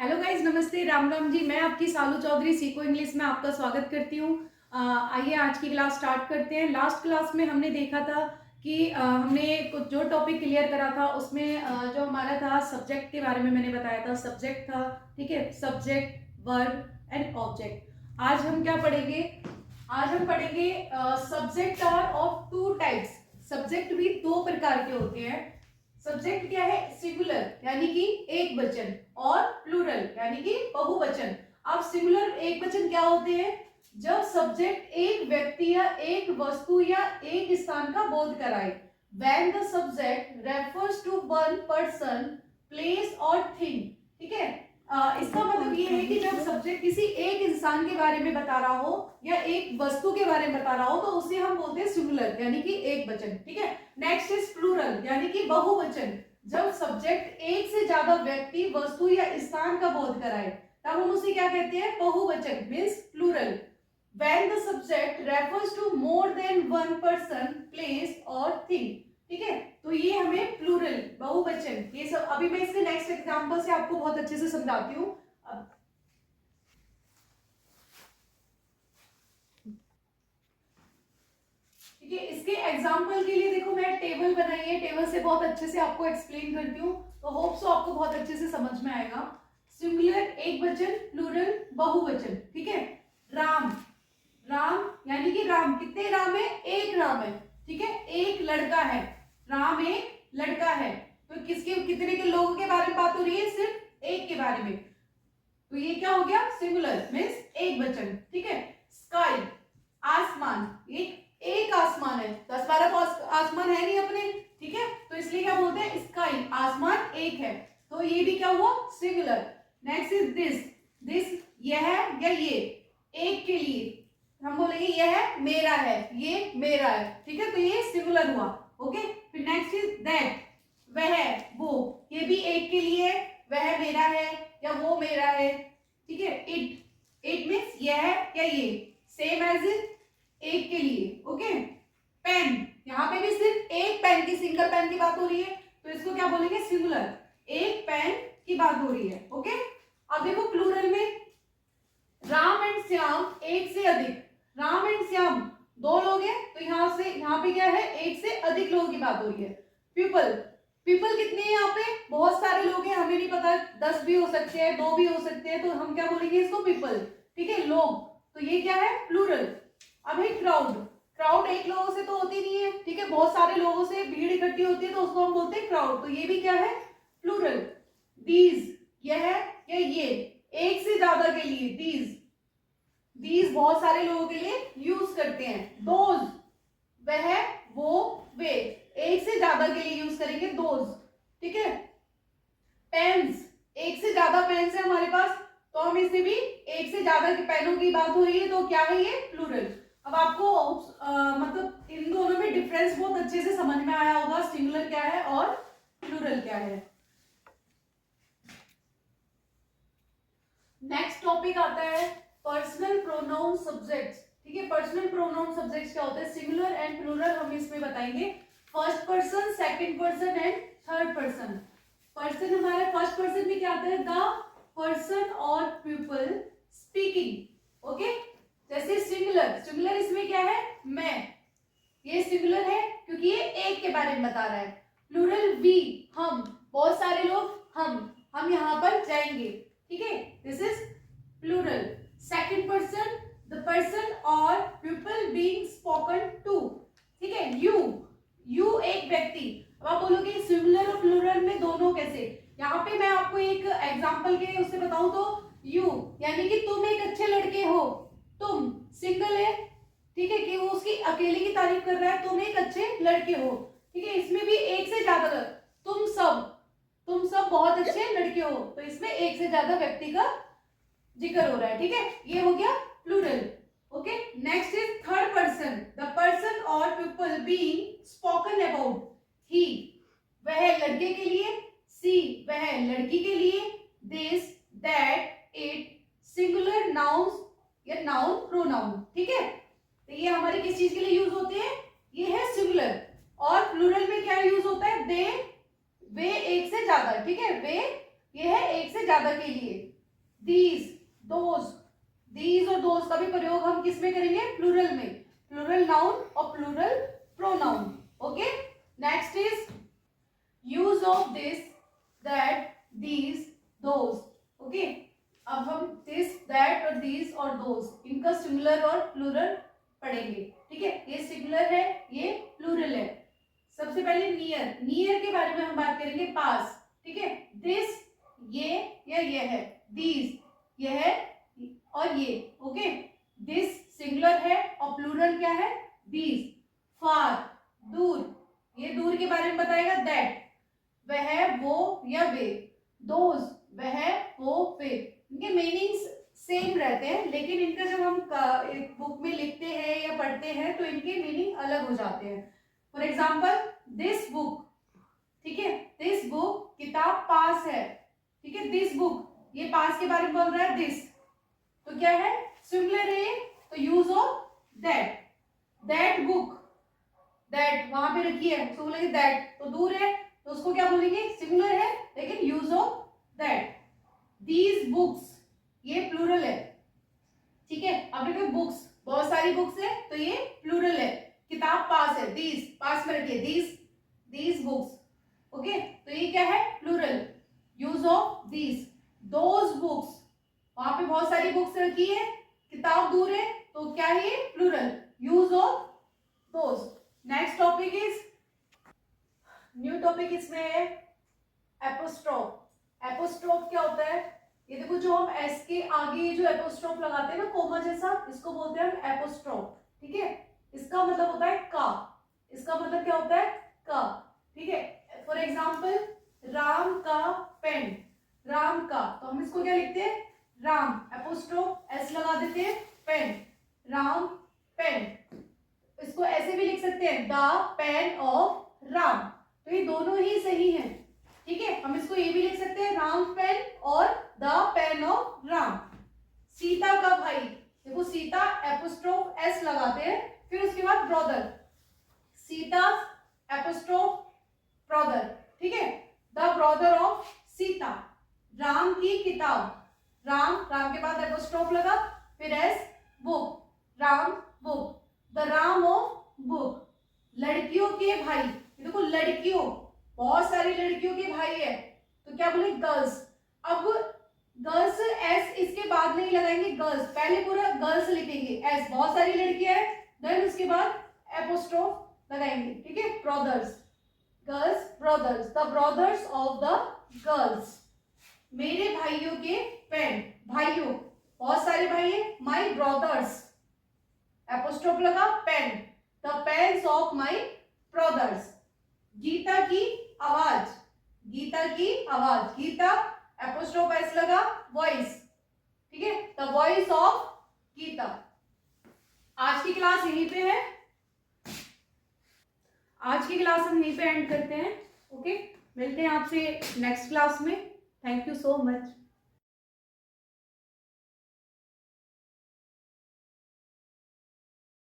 Hello guys, नमस्ते, राम राम जी। मैं आपकी सालू चौधरी सीको इंग्लिश में आपका स्वागत करती हूँ। आइए आज की क्लास स्टार्ट करते हैं। लास्ट क्लास में हमने देखा था कि हमने कुछ जो टॉपिक क्लियर करा था उसमें जो हमारा था सब्जेक्ट के बारे में मैंने बताया था। सब्जेक्ट था, ठीक है, सब्जेक्ट, वर्ब एंड ऑब्जेक्ट। आज हम क्या पढ़ेंगे? आज हम पढ़ेंगे subject are of two types. Subject भी दो प्रकार के होते हैं। सब्जेक्ट क्या है? सिंगुलर यानी कि एक वचन, और प्लूरल यानी कि बहुवचन। अब सिंगुलर एक वचन क्या होते हैं? जब सब्जेक्ट एक व्यक्ति या एक वस्तु या एक स्थान का बोध कराए। When the subject refers to one person, place or thing, ठीक है। इसका मतलब ये है कि जब सब्जेक्ट किसी एक इंसान के बारे में बता रहा हो या एक वस्तु के बारे में बता रहा हो तो उसे हम बोलते हैं सिंगुलर यानी कि एक वचन, ठीक है। नेक्स्ट इज प्लूरल यानी कि बहुवचन। जब सब्जेक्ट एक से ज्यादा व्यक्ति, वस्तु या स्थान का बोध कराए तब हम उसे क्या कहते हैं? बहुवचन, means plural. When the subject refers to more than one person, place or thing, ठीक है। तो ये हमें प्लूरल, बहुवचन, ये सब अभी मैं इसके नेक्स्ट एग्जांपल से आपको बहुत अच्छे से समझाती हूँ। ठीक है, इसके एग्जांपल के लिए देखो मैं टेबल बनाई है, टेबल से बहुत अच्छे से आपको एक्सप्लेन करती हूँ, तो होप सो आपको बहुत अच्छे से समझ में आएगा। सिंगुलर एक वचन, प्लूरल बहुवचन, ठीक है। राम, राम यानी कि राम, कितने राम है? एक राम है, ठीक है। एक लड़का है, राम एक लड़का है। तो किसके, कितने के लोगों के बारे में बात हो रही है? सिर्फ एक के बारे में। तो ये क्या हो गया? सिंगुलर मीन्स एक वचन, ठीक है। स्काई, आसमान, एक आसमान है, 10-12 तो आसमान है नहीं अपने, ठीक है। तो इसलिए क्या बोलते हैं? स्काई, आसमान एक है, तो ये भी क्या हुआ? Singular. Next is this, this यह या ये, एक के लिए हम बोलेंगे यह मेरा है, ये मेरा है, ठीक है। तो ये सिंगुलर हुआ, ओके। फिर नेक्स्ट इज दैट, वह, वो, ये भी एक के लिए है, वह मेरा है या वो मेरा है, ठीक है। इट, इट मीन्स यह या ये, सेम एज इट, एक के लिए, ओके। पेन, यहाँ पे भी सिर्फ एक पेन की, सिंगल पेन की बात हो रही है, तो इसको क्या बोलेंगे? सिंगुलर, एक पेन की बात हो रही है, ओके। अब देखो प्लूरल में, राम एंड श्याम, एक से अधिक, राम एंड श्याम दो लोग हैं, तो यहां से यहाँ पे क्या है? एक से अधिक लोगों की बात हो रही है। पीपल, पीपल कितने हैं यहाँ पे? बहुत सारे लोग हैं, हमें नहीं पता, 10 भी हो सकते हैं, 2 भी हो सकते हैं, तो हम क्या बोलेंगे इसको? पीपल, ठीक है, लोग। तो ये क्या है? प्लूरल। अब है क्राउड, क्राउड एक लोगों से तो होती नहीं है, ठीक है, बहुत सारे लोगों से भीड़ इकट्ठी होती है, तो उसको हम बोलते हैं क्राउड, तो ये भी क्या है? प्लूरल। दीज, यह या ये, एक से ज्यादा के लिए दीज, दीज बहुत सारे लोगों के लिए यूज करते हैं। दोज, वह, वो, वे, एक से ज्यादा के लिए यूज करेंगे दोज, ठीक है। पेन्स, एक से ज्यादा पेन्स है हमारे पास, तो हम इससे भी एक से ज्यादा के पेनों की बात हो रही है, तो क्या है ये? प्लूरल। अब आपको मतलब इन दोनों में डिफरेंस बहुत अच्छे से समझ में आया होगा, सिंगुलर क्या है और प्लूरल क्या है। नेक्स्ट टॉपिक आता है पर्सनल प्रोनाउन सब्जेक्ट्स, ठीक है। पर्सनल प्रोनाउन सब्जेक्ट्स क्या होते हैं? सिंगुलर एंड प्लूरल हम इसमें बताएंगे। First person, second person and third person. Person हमारा फर्स्ट पर्सन में क्या आता है? द पर्सन और पीपल स्पीकिंग, ओके। जैसे सिंगुलर, सिंगुलर इसमें क्या है? मैं, ये सिंगुलर है क्योंकि ये एक के बारे में बता रहा है। प्लूरल वी, हम, बहुत सारे लोग, हम यहाँ पर जाएंगे, ठीक है, this is plural. Second person, the person और पीपल बीइंग स्पोकन टू, ठीक है। यू एक व्यक्ति। अब आप बोलोगे सिंगुलर और प्लूरल में दोनों कैसे? यहाँ पे मैं आपको एक एग्जांपल के उससे बताऊं तो यू यानी कि तुम एक अच्छे लड़के हो, तुम सिंगल है, ठीक है, कि वो उसकी अकेले की तारीफ कर रहा है, तुम एक अच्छे लड़के हो, ठीक है। इसमें भी एक से ज्यादा, तुम सब बहुत अच्छे लड़के हो, तो इसमें एक से ज्यादा व्यक्ति का जिक्र हो रहा है, ठीक है। ये हो गया plural, okay. Next is third person, the person और people being spoken about, he, वह लड़के के लिए, सी, वह लड़की के लिए, this, that, it, singular nouns या नाउन प्रोनाउन, ठीक है। तो ये हमारे किस चीज के लिए यूज होते हैं? ये है सिंगुलर। और प्लूरल में क्या यूज होता है? दे, वे, एक से ज्यादा, ठीक है, वे, ये है एक से ज्यादा ज्यादा के लिए, दीज, दोज, दीज और दोज का भी प्रयोग हम किस में करेंगे, प्लूरल में, प्लूरल नाउन और plural pronoun. Okay, next is use of this, that, these, those. Okay, अब हम दिस, दैट और दीज और दोज इनका सिंगुलर और प्लूरल पढ़ेंगे। ठीक है, ये सिंगुलर है, ये प्लूरल है। सबसे पहले नियर, नियर के बारे में हम बात करेंगे, पास। ठीक है, दिस ये या ये है, दीज ये है और ये। ओके, दिस सिंगुलर है और प्लूरल क्या है, दीज। फार दूर, ये दूर के बारे में बताएगा, दैट वह वो या वे, दोज वह वो वे। इनके मीनिंग्स सेम रहते हैं, लेकिन इनका जब हम एक बुक में लिखते हैं या पढ़ते हैं तो इनके मीनिंग अलग हो जाते हैं। फॉर एग्जाम्पल दिस बुक, ठीक है, दिस बुक किताब पास है। ठीक है, दिस बुक ये पास के बारे में बोल रहा है, दिस तो क्या है, सिंगुलर है ये, तो use of that. That book, that वहां पे रखी है उसको बोलेंगे दैट, तो दूर है तो उसको क्या बोलेंगे, सिंगुलर है लेकिन use of that. These books ये प्लूरल है। ठीक है, अब देखो बुक्स, बहुत सारी बुक्स है तो ये प्लूरल है। किताब पास है, दीज पास में रखिए, दीज बुक्स। ओके, तो ये क्या है, plural, use of these. Those books, वहां पे बहुत सारी बुक्स रखी है, किताब दूर है तो क्या है ये, plural, use of those. Next topic is, new topic इसमें है एपोस्ट्रोफ। एपोस्ट्रोफ क्या होता है, ये देखो जो हम एस के आगे जो एपोस्ट्रोफ लगाते हैं ना, कोमा जैसा, इसको बोलते हैं हम एपोस्ट्रोफ। ठीक है, इसका मतलब होता है का, इसका मतलब क्या होता है, का। ठीक है, फॉर एग्जाम्पल राम का पेन, राम का, तो हम इसको क्या लिखते हैं, राम, एपोस्ट्रोफ एस लगा देते हैं, पेन, राम पेन। इसको ऐसे भी लिख सकते हैं, द पेन ऑफ राम, तो ये दोनों ही सही हैं। ठीक है, हम इसको ये भी लिख सकते हैं, राम पेन और the pain of Ram. Sita का भाई, देखो सीता एपोस्ट्रोफ एस लगाते हैं, फिर उसके बाद ब्रदर, सीता एपोस्ट्रोफ ब्रदर। ठीक है, the brother of Sita. Ram की किताब, राम, राम के बाद एपोस्ट्रोफ लगा, फिर S, book, Ram book, the Ram of book. लड़कियों के भाई, देखो लड़कियों, बहुत सारी लड़कियों के भाई है तो क्या बोले, गर्ल्स। अब गर्ल्स एस इसके बाद नहीं लगाएंगे, गर्ल्स पहले पूरा गर्ल्स लिखेंगे, एस बहुत सारी लड़कियां हैं, देन उसके बाद एपोस्ट्रोफ लगाएंगे। ठीक है, brothers, girls brothers, the brothers of the girls. मेरे भाइयों के पेन, भाइयों बहुत सारे भाई है, माई ब्रदर्स, एपोस्ट्रोफ लगा, pen, the pens of my brothers. Gita की आवाज, गीता की आवाज, गीता एपोस्ट्रोफ एस लगा, वॉइस। ठीक है, द वॉइस ऑफ गीता। आज की क्लास यहीं पे है, आज की क्लास हम यहीं पे एंड करते हैं। ओके, मिलते हैं आपसे नेक्स्ट क्लास में। Thank you so much.